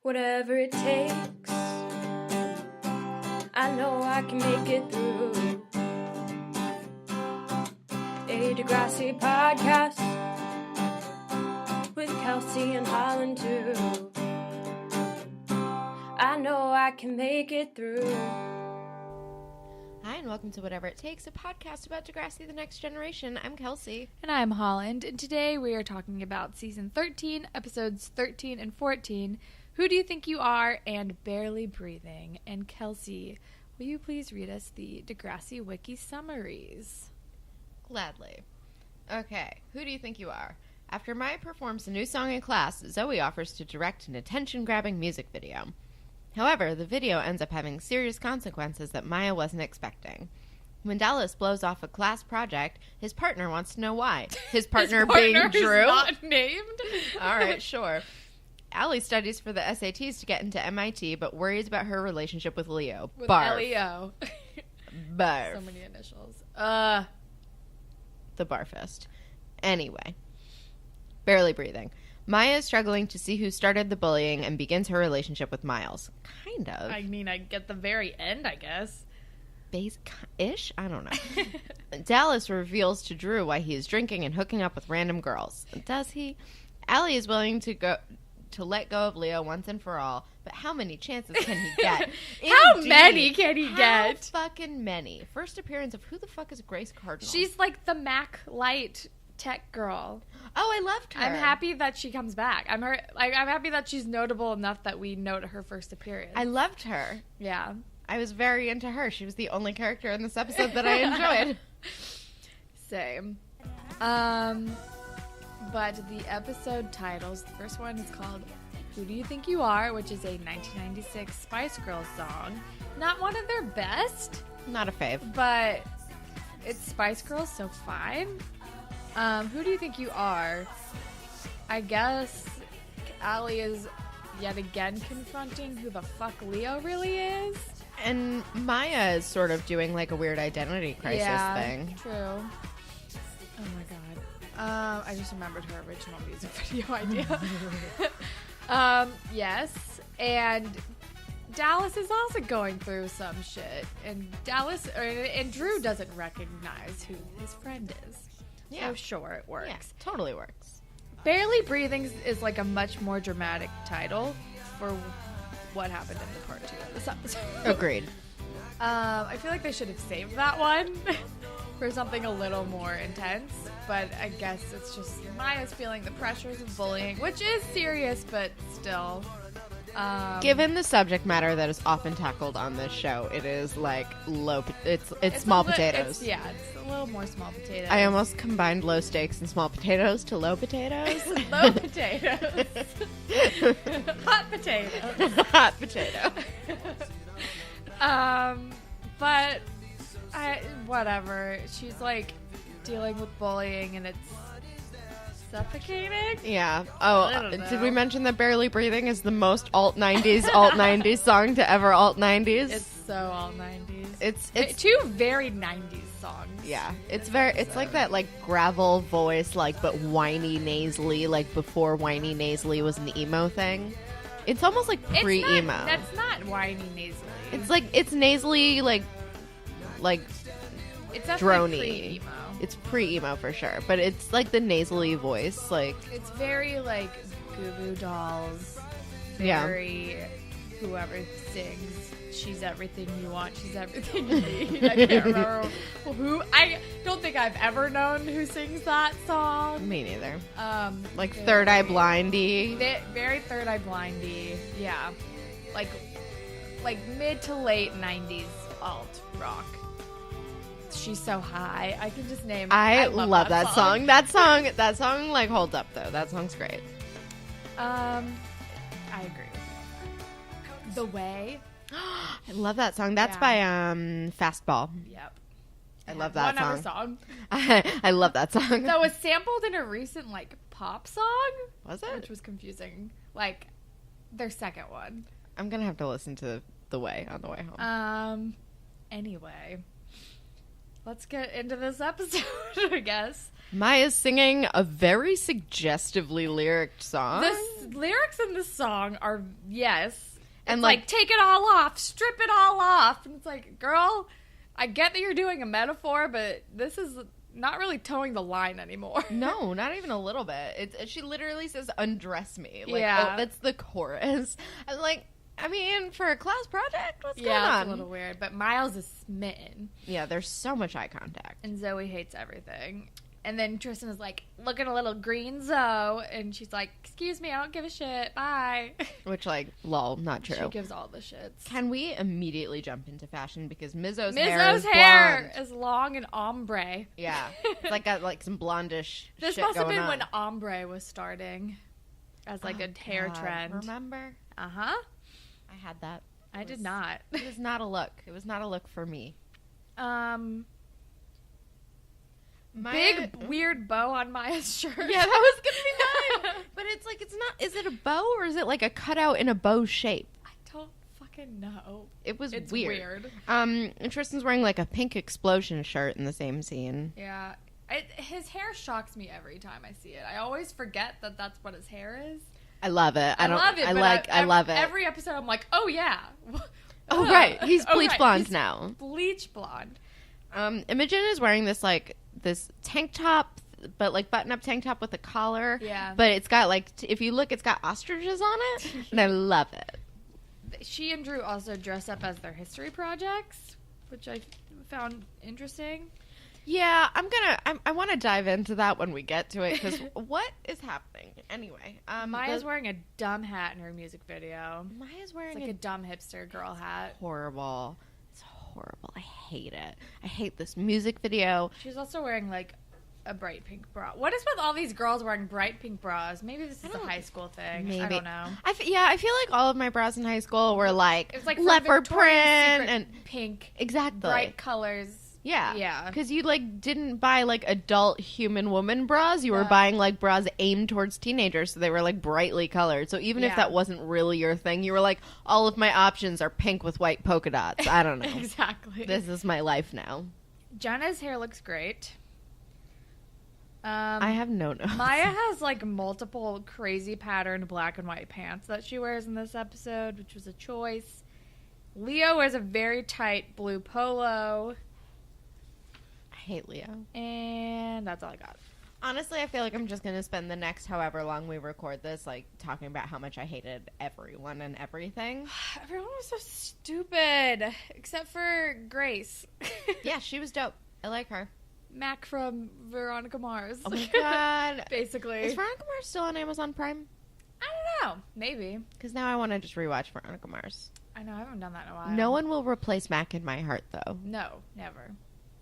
whatever it takes. I know I can make it through. A Degrassi podcast with Kelsey and Holland too. I know I can make it through. Hi, and welcome to Whatever It Takes, a podcast about Degrassi, the Next Generation. I'm Kelsey. And I'm Holland, and today we are talking about Season 13, Episodes 13 and 14, Who Do You Think You Are, and Barely Breathing. And Kelsey, will you please read us the Degrassi Wiki summaries? Gladly. Okay, who do you think you are? After Maya performs a new song in class, Zoe offers to direct an attention-grabbing music video. However, the video ends up having serious consequences that Maya wasn't expecting. When Dallas blows off a class project, his partner wants to know why. His partner being Drew? Is not named. All right, sure. Alli studies for the SATs to get into MIT, but worries about her relationship with Leo. With Barf. Leo. Barf. So many initials. The Barfest. Anyway. Barely breathing. Maya is struggling to see who started the bullying and begins her relationship with Miles. Kind of. I mean, I get the very end, I guess. Ish? I don't know. Dallas reveals to Drew why he is drinking and hooking up with random girls. Does he? Alli is willing to let go of Leo once and for all, but how many chances can he get? How many can he get? How fucking many? First appearance of who the fuck is Grace Cardinal? She's like the Mac Light tech girl. Oh, I loved her. I'm happy that she comes back. I'm happy that she's notable enough that we note her first appearance. I loved her. Yeah. I was very into her. She was the only character in this episode that I enjoyed. Same. But the episode titles, the first one is called Who Do You Think You Are, which is a 1996 Spice Girls song. Not one of their best. Not a fave. But it's Spice Girls, so fine. Who do you think you are? I guess Alli is yet again confronting who the fuck Leo really is. And Maya is sort of doing like a weird identity crisis thing. True. Oh my god. I just remembered her original music video idea. Yes. And Dallas is also going through some shit. And Drew doesn't recognize who his friend is. Yeah. So sure, it works. Yeah, totally works. Barely Breathing is like a much more dramatic title for what happened in the part 2 of this episode. Agreed. I feel like they should have saved that one for something a little more intense, but I guess it's just Maya's feeling the pressures of bullying, which is serious, but still. Given the subject matter that is often tackled on this show, it is like it's small potatoes. It's a little more small potatoes. I almost combined low stakes and small potatoes to low potatoes. Low potatoes. Hot potatoes. Hot potato. But whatever. She's like dealing with bullying and it's suffocating. Yeah. I Oh, don't know. did we mention that Barely Breathing is the most alt 90s song to ever alt 90s? It's so all 90s. It's two very 90s songs. yeah. It's like that like gravel voice like but whiny nasally like before whiny nasally was an emo thing. It's almost like pre-emo. That's not whiny nasally. It's like it's nasally like it's definitely droney. pre-emo. It's pre-emo for sure, but it's like the nasally voice, like It's very like Goo Goo Dolls. Yeah. Very whoever sings "She's Everything You Want, She's Everything You Need." I can't remember who. I don't think I've ever known who sings that song. me neither. Like Very- Third Eye Blindy. Very Third Eye Blindy. Yeah, like mid to late 90s alt rock. She's so high. I can just name. I love that song. That song like holds up though. That song's great. I agree with you. The Way. I love that song. That's Yeah. by Fastball. Yep. I love that One other song. song I love that song. that was sampled in a recent like pop song, Was which it? was confusing. Like their second one. I'm gonna have to listen to The Way on the way home. Anyway. let's get into this episode, I guess. Maya's singing a very suggestively lyriced song. The lyrics in this song are, yes. And it's like, take it all off, strip it all off. And it's like, girl, I get that you're doing a metaphor, but this is not really towing the line anymore. No, not even a little bit. She literally says, undress me. Like, Yeah. oh, that's the chorus. I'm like, I mean, for a class project, what's going Yeah, on? it's a little weird. But Miles is smitten. Yeah, there's so much eye contact. And Zoe hates everything. And then Tristan is like, looking a little green Zoe. And she's like, excuse me, I don't give a shit. Bye. Which, like, lol, not true. She gives all the shits. Can we immediately jump into fashion? Because Mizzo's Mizzo's hair is long and ombre. Yeah. It's like got, like, some blondish This shit must have going been on. when ombre was starting as like a hair God, trend. Remember? Uh-huh. I had that. I did not. It was not a look. It was not a look for me. Big weird bow on Maya's shirt. Yeah, that was gonna be mine. But it's like, it's not. Is it a bow or is it like a cutout in a bow shape? I don't fucking know. It was It's weird. And Tristan's wearing like a pink explosion shirt in the same scene. Yeah. His hair shocks me every time I see it. I always forget that that's what his hair is. I love it. I love it. I love it. Every episode, I'm like, oh yeah. Oh right, he's bleach right. blonde He's now. Bleach blonde. Imogen is wearing this tank top, but like button up tank top with a collar. Yeah. But it's got like, if you look, it's got ostriches on it, and I love it. She and Drew also dress up as their history projects, which I found interesting. Yeah, I want to dive into that when we get to it, because what is happening? Anyway. Maya's wearing a dumb hat in her music video. Maya's wearing It's like a dumb hipster girl hat. horrible. It's horrible. I hate it. I hate this music video. She's also wearing like a bright pink bra. What is with all these girls wearing bright pink bras? Maybe this is a high school thing. Maybe. I don't know. I feel like all of my bras in high school were like, It's like from leopard Victoria's print Secret, and pink, exactly bright colors. Yeah. Yeah. Because you, like, didn't buy, like, adult human woman bras. You were Yeah. buying, like, bras aimed towards teenagers, so they were, like, brightly colored. So even if Yeah. that wasn't really your thing, you were like, all of my options are pink with white polka dots. I don't know. Exactly. This is my life now. Jenna's hair looks great. I have no notes. Maya has, like, multiple crazy patterned black and white pants that she wears in this episode, which was a choice. Leo wears a very tight blue polo. I hate Leo. And that's all I got. Honestly, I feel like I'm just going to spend the next however long we record this, like, talking about how much I hated everyone and everything. Everyone was so stupid, except for Grace. Yeah, she was dope. I like her. Mac from Veronica Mars. Oh my god. Basically. Is Veronica Mars still on Amazon Prime? I don't know. Maybe. Because now I want to just rewatch Veronica Mars. I know. I haven't done that in a while. No one will replace Mac in my heart, though. No, never.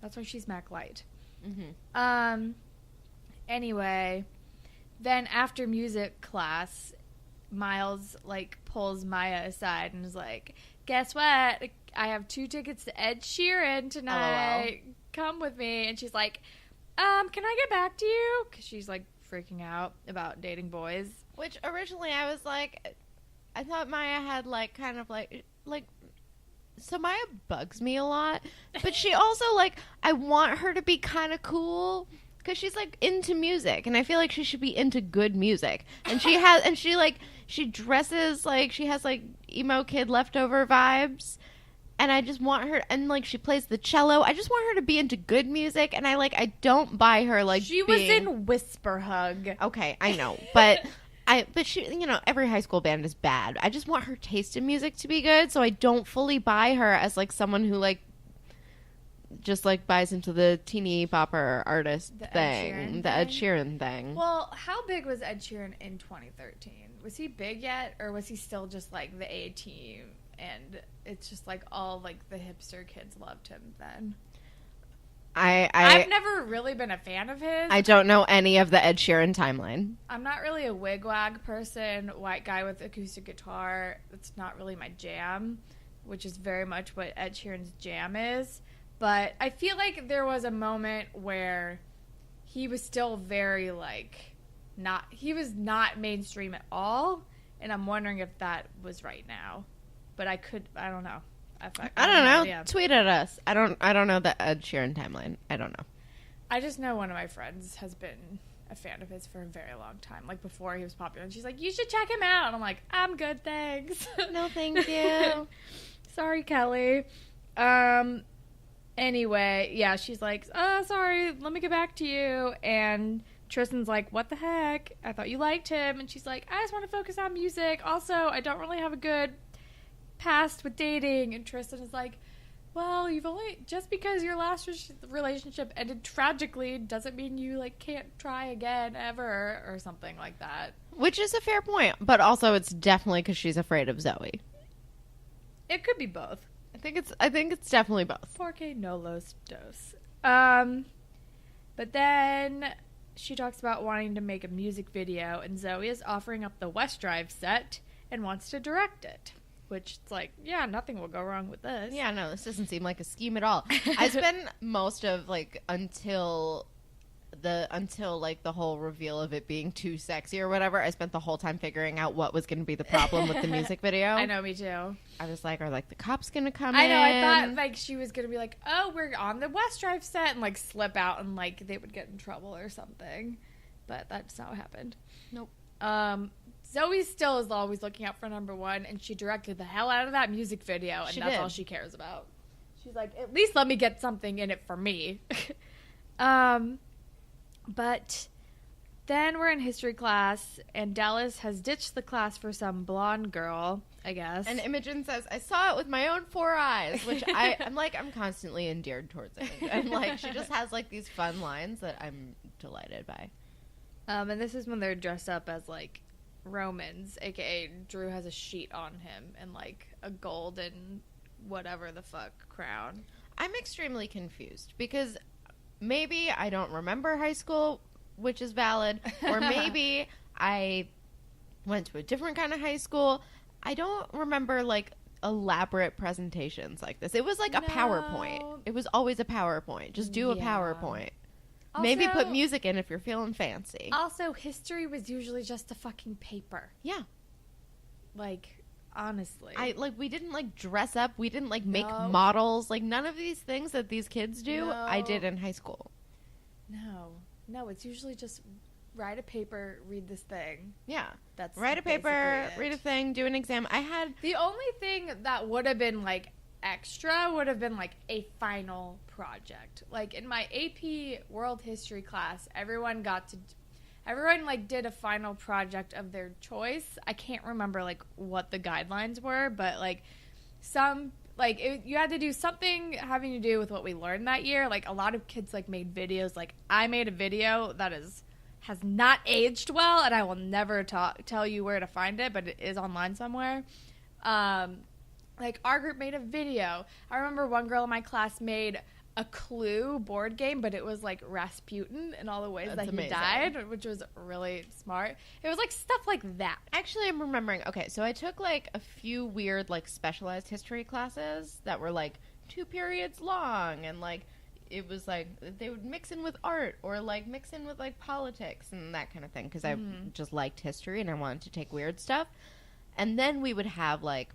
That's why she's Mac Light. Mm-hmm. Anyway, then after music class, Miles, like, pulls Maya aside and is like, guess what? I have 2 tickets to Ed Sheeran tonight. LOL. Come with me. And she's like, can I get back to you? Because she's, like, freaking out about dating boys. Which originally I was like, I thought Maya had, like, kind of like, so Maya bugs me a lot. But she also, like, I want her to be kind of cool. Because she's, like, into music. And I feel like she should be into good music. And she has, and she, like, she dresses, like, she has, like, emo kid leftover vibes. And I just want her, and, like, she plays the cello. I just want her to be into good music. And I don't buy her, like, She was in Whisper Hug. Okay, I know. But she, you know, every high school band is bad. I just want her taste in music to be good. So I don't fully buy her as, like, someone who, like, just, like, buys into the teeny popper artist thing. The Ed Sheeran thing. Well, how big was Ed Sheeran in 2013? Was he big yet, or was he still just, like, the A-team, and it's just, like, all, like, the hipster kids loved him then? I've never really been a fan of his. I don't know any of the Ed Sheeran timeline. I'm not really a wigwag person. White guy with acoustic guitar. It's not really my jam, which is very much what Ed Sheeran's jam is. But I feel like there was a moment where he was still very, like, he was not mainstream at all. And I'm wondering if that was right now. But I don't know. I don't know. Yeah. Tweet at us. I don't know the Ed Sheeran timeline. I don't know. I just know one of my friends has been a fan of his for a very long time, like before he was popular, and she's like, you should check him out, and I'm like, I'm good, thanks. No thank you. Sorry, Kelly. Anyway, yeah, she's like, sorry, let me get back to you, and Tristan's like, what the heck, I thought you liked him, and she's like, I just want to focus on music, also I don't really have a good past with dating, and Tristan is like, well, you've only, just because your last relationship ended tragically doesn't mean you, like, can't try again ever, or something like that. Which is a fair point, but also it's definitely because she's afraid of Zoe. It could be both. I think it's definitely both. Porque no los dos. But then she talks about wanting to make a music video, and Zoe is offering up the West Drive set and wants to direct it. Which, it's like, yeah, nothing will go wrong with this. Yeah, no, this doesn't seem like a scheme at all. I spent most of, like, until like the whole reveal of it being too sexy or whatever, I spent the whole time figuring out what was going to be the problem with the music video. I know, me too. I was like, are, like, the cops going to come in? I know, I thought, like, she was going to be like, oh, we're on the West Drive set, and, like, slip out, and, like, they would get in trouble or something. But that's not what happened. Nope. Zoe still is always looking out for number one, and she directed the hell out of that music video, and that's all she cares about. She's like, at least let me get something in it for me. But then we're in history class, and Dallas has ditched the class for some blonde girl, I guess. And Imogen says, I saw it with my own 4 eyes, which I'm like, I'm constantly endeared towards it. And, like, she just has, like, these fun lines that I'm delighted by. And this is when they're dressed up as, like, Romans, aka Drew has a sheet on him and, like, a golden whatever the fuck crown. I'm extremely confused because maybe I don't remember high school, which is valid, or maybe I went to a different kind of high school. I don't remember, like, elaborate presentations like this. It was like a PowerPoint. It was always a PowerPoint. Just do a PowerPoint. Also, maybe put music in if you're feeling fancy. Also, history was usually just a fucking paper. Yeah. Like, honestly. We didn't, like, dress up. We didn't, like, make models. Like, none of these things that these kids do, I did in high school. No, it's usually just write a paper, read this thing. Yeah. That's write a paper, read a thing, do an exam. The only thing that would have been, like, extra would have been, like, a final project. Like, in my AP World History class, everyone, like, did a final project of their choice. I can't remember, like, what the guidelines were, but, like, you had to do something having to do with what we learned that year. Like, a lot of kids, like, made videos. Like, I made a video that has not aged well, and I will never tell you where to find it, but it is online somewhere. Like, our group made a video. I remember one girl in my class made a Clue board game, but it was, like, Rasputin and all the ways that he died, which was really smart. It was, like, stuff like that. Actually, I'm remembering. Okay, so I took, like, a few weird, like, specialized history classes that were, like, 2 periods long, and, like, it was, like, they would mix in with art or, like, mix in with, like, politics and that kind of thing, because I just liked history and I wanted to take weird stuff. And then we would have, like,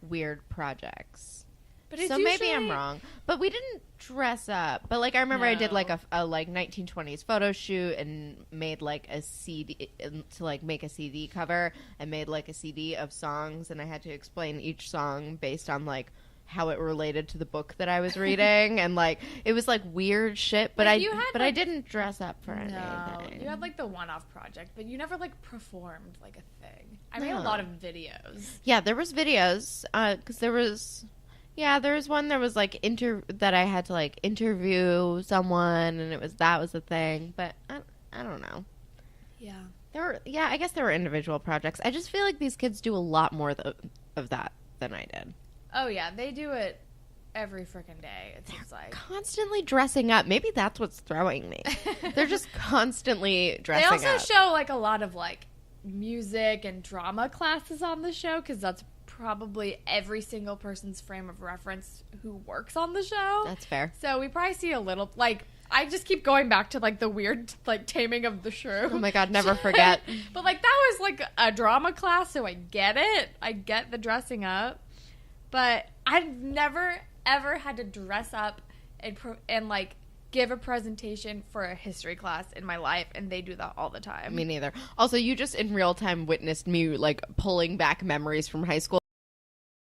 weird projects. But so maybe I'm wrong. But we didn't dress up. But, like, I remember I did, like, a like, 1920s photo shoot and made, like, a CD to, like, make a CD cover and made, like, a CD of songs. And I had to explain each song based on, like, how it related to the book that I was reading. And, like, it was, like, weird shit. But I didn't dress up for anything. You had, like, the one-off project. But you never, like, performed, like, a thing. I made a lot of videos. Yeah, there was videos. Because there was... Yeah, there was one. There was like that I had to like interview someone, and that was the thing. But I don't know. Yeah. I guess there were individual projects. I just feel like these kids do a lot more of that than I did. Oh yeah, they do it every freaking day. It seems like constantly dressing up. Maybe that's what's throwing me. They're just constantly dressing up. They also show like a lot of like music and drama classes on the show because that's probably every single person's frame of reference who works on the show. That's fair. So we probably see a little, like, I just keep going back to, like, the weird, like, Taming of the Shrew. Oh, my God, never forget. But, like, that was, like, a drama class, so I get it. I get the dressing up. But I've never, ever had to dress up and like, give a presentation for a history class in my life, and they do that all the time. Me neither. Also, you just in real time witnessed me, like, pulling back memories from high school.